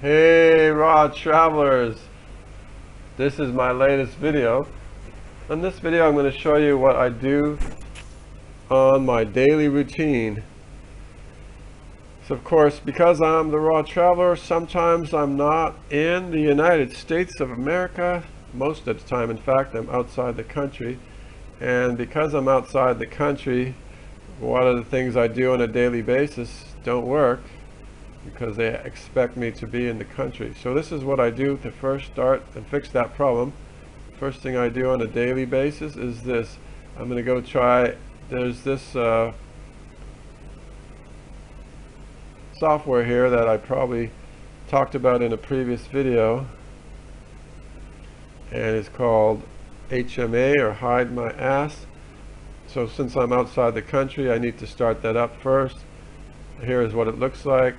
Hey raw travelers, this is my latest video. In this video I'm going to show you what I do on my daily routine. So of course, because I'm the raw traveler, sometimes I'm not in the United States of America. Most of the time, in fact, I'm outside the country. And because I'm outside the country, a lot of the things I do on a daily basis don't work, because they expect me to be in the country. So this is what I do to first start and fix that problem. First thing I do on a daily basis is this. I'm going to go try, there's this software here that I probably talked about in a previous video, and it's called HMA, or Hide My Ass. So since I'm outside the country, I need to start that up first. Here is what it looks like.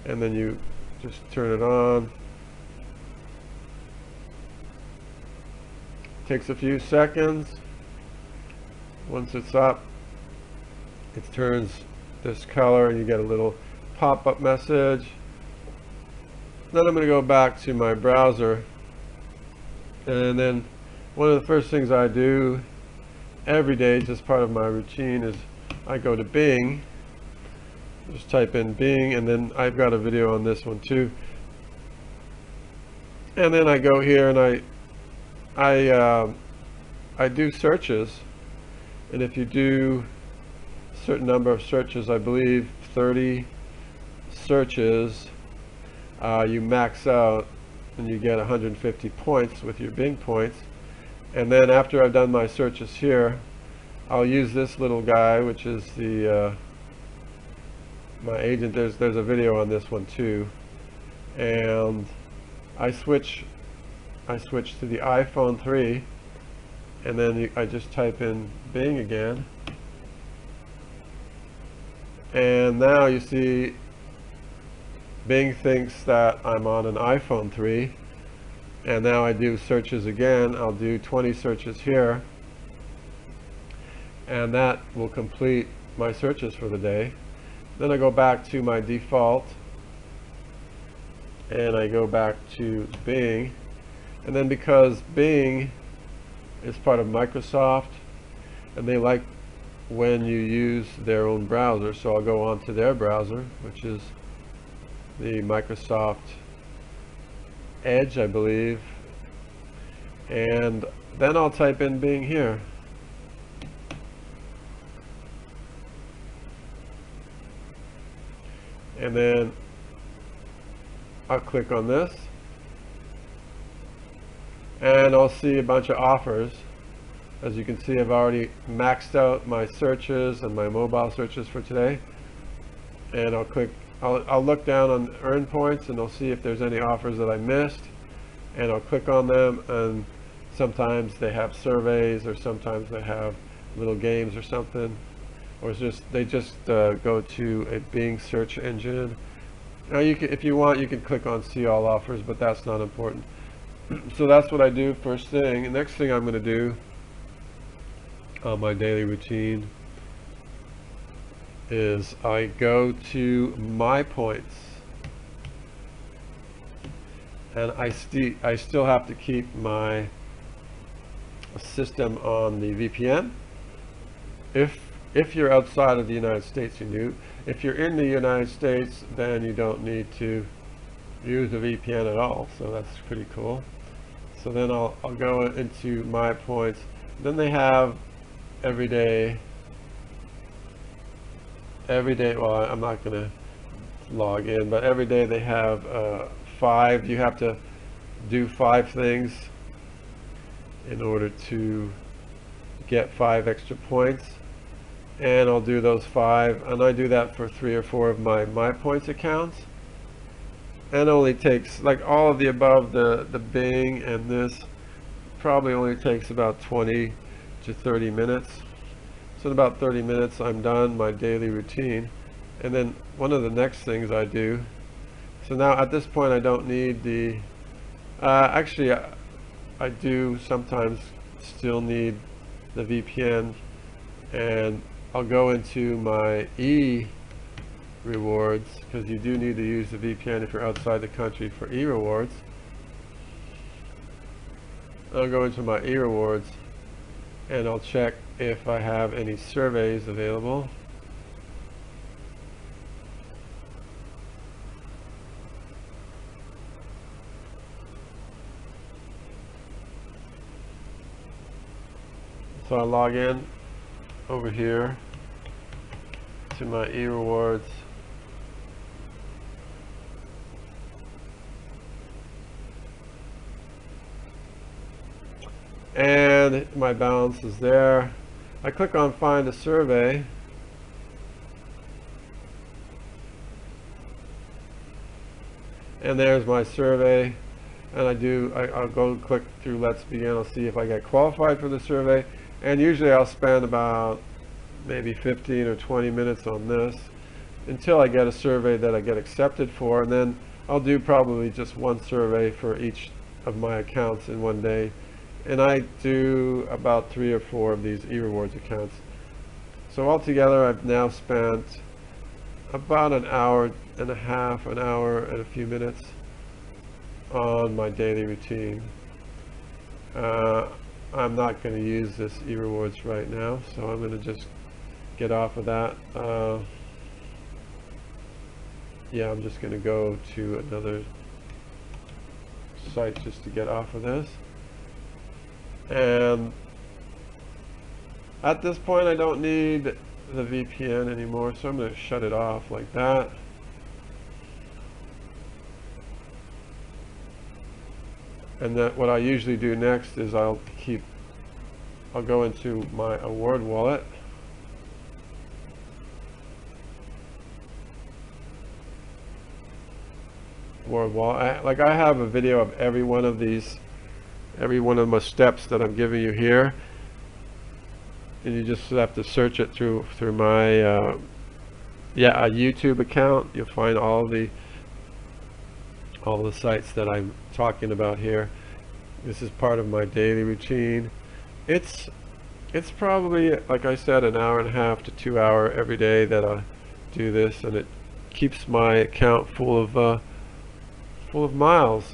And then you just turn it on. Takes a few seconds. Once it's up, it turns this color and you get a little pop-up message. Then I'm going to go back to my browser, and then one of the first things I do every day, just part of my routine, is I go to Bing. Just type in Bing, and then I've got a video on this one too. And then I go here and I do searches, and if you do a certain number of searches, I believe 30 searches, you max out and you get 150 points with your Bing points. And then after I've done my searches here, I'll use this little guy, which is the my agent. There's a video on this one too, and I switch to the iPhone 3, and then I just type in Bing again, and now you see Bing thinks that I'm on an iPhone 3, and now I do searches again. I'll do 20 searches here, and that will complete my searches for the day. Then I go back to my default, and I go back to Bing, and then because Bing is part of Microsoft and they like when you use their own browser, so I'll go on to their browser, which is the Microsoft Edge, I believe, and then I'll type in Bing here. And then I'll click on this, and I'll see a bunch of offers. As you can see, I've already maxed out my searches and my mobile searches for today. And I'll look down on earn points, and I'll see if there's any offers that I missed, and I'll click on them. And sometimes they have surveys, or sometimes they have little games or something, or they just go to a Bing search engine. Now if you want, you can click on see all offers, but that's not important. So that's what I do first thing. The next thing I'm going to do on my daily routine is I go to my points, and I still have to keep my system on the VPN. If you're outside of the United States, you do. If you're in the United States, then you don't need to use a VPN at all. So that's pretty cool. So then I'll go into my points. Then they have every day, well, I'm not going to log in, but every day they have 5. You have to do 5 things in order to get 5 extra points. And I'll do those 5, and I do that for 3 or 4 of my points accounts. And it only takes, like all of the above, the Bing and this probably only takes about 20 to 30 minutes. So in about 30 minutes I'm done my daily routine. And then one of the next things I do, so now at this point I don't need the actually I do sometimes still need the VPN, and I'll go into my rewards, because you do need to use the VPN if you're outside the country for e-rewards. I'll go into my e-rewards and I'll check if I have any surveys available. So I log in over here to my e-rewards. And my balance is there. I click on find a survey. And there's my survey. And I'll go click through Let's Begin. I'll see if I get qualified for the survey. And usually I'll spend about maybe 15 or 20 minutes on this until I get a survey that I get accepted for, and then I'll do probably just one survey for each of my accounts in one day. And I do about 3 or 4 of these e-rewards accounts. So altogether I've now spent about an hour and a half, an hour and a few minutes on my daily routine. I'm not going to use this e-rewards right now, so I'm going to just get off of that. Yeah, I'm just going to go to another site just to get off of this. And at this point I don't need the VPN anymore, so I'm going to shut it off like that. And then what I usually do next is I'll go into my award wallet. I have a video of every one of my steps that I'm giving you here, and you just have to search it through my a YouTube account. You'll find all the sites that I'm talking about here. This is part of my daily routine. It's probably, like I said, an hour and a half to 2 hours every day that I do this, and it keeps my account full of miles.